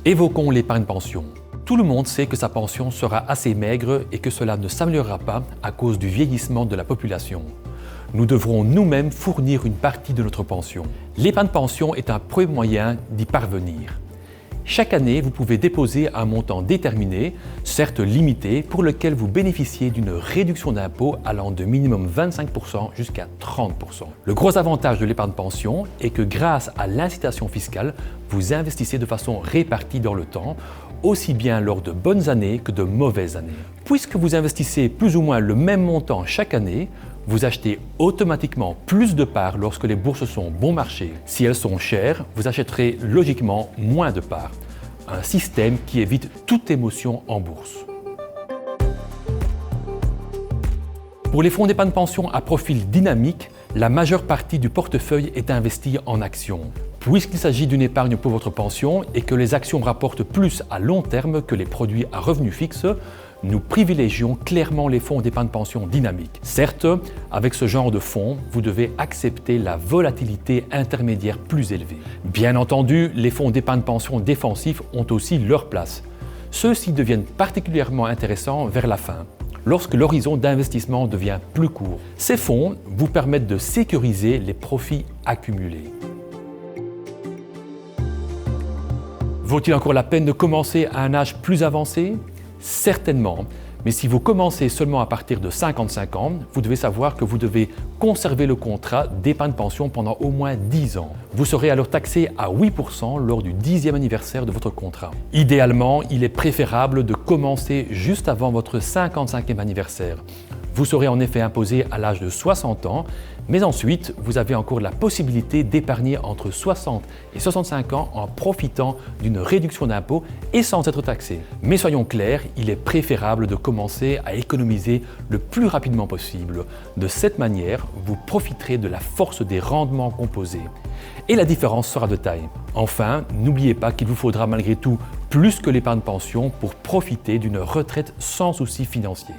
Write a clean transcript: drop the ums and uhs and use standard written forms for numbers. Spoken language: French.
Évoquons l'épargne pension. Tout le monde sait que sa pension sera assez maigre et que cela ne s'améliorera pas à cause du vieillissement de la population. Nous devrons nous-mêmes fournir une partie de notre pension. L'épargne pension est un premier moyen d'y parvenir. Chaque année, vous pouvez déposer un montant déterminé, certes limité, pour lequel vous bénéficiez d'une réduction d'impôt allant de minimum 25% jusqu'à 30%. Le gros avantage de l'épargne pension est que grâce à l'incitation fiscale, vous investissez de façon répartie dans le temps, aussi bien lors de bonnes années que de mauvaises années. Puisque vous investissez plus ou moins le même montant chaque année, vous achetez automatiquement plus de parts lorsque les bourses sont bon marché. Si elles sont chères, vous achèterez logiquement moins de parts. Un système qui évite toute émotion en bourse. Pour les fonds d'épargne pension à profil dynamique, la majeure partie du portefeuille est investie en actions. Puisqu'il s'agit d'une épargne pour votre pension et que les actions rapportent plus à long terme que les produits à revenus fixes, nous privilégions clairement les fonds d'épargne pension dynamiques. Certes, avec ce genre de fonds, vous devez accepter la volatilité intermédiaire plus élevée. Bien entendu, les fonds d'épargne pension défensifs ont aussi leur place. Ceux-ci deviennent particulièrement intéressants vers la fin, lorsque l'horizon d'investissement devient plus court. Ces fonds vous permettent de sécuriser les profits accumulés. Vaut-il encore la peine de commencer à un âge plus avancé ? Certainement, mais si vous commencez seulement à partir de 55 ans, vous devez savoir que vous devez conserver le contrat d'épargne pension pendant au moins 10 ans. Vous serez alors taxé à 8% lors du 10e anniversaire de votre contrat. Idéalement, il est préférable de commencer juste avant votre 55e anniversaire. Vous serez en effet imposé à l'âge de 60 ans, mais ensuite, vous avez encore la possibilité d'épargner entre 60 et 65 ans en profitant d'une réduction d'impôt et sans être taxé. Mais soyons clairs, il est préférable de commencer à économiser le plus rapidement possible. De cette manière, vous profiterez de la force des rendements composés. Et la différence sera de taille. Enfin, n'oubliez pas qu'il vous faudra malgré tout plus que l'épargne pension pour profiter d'une retraite sans souci financier.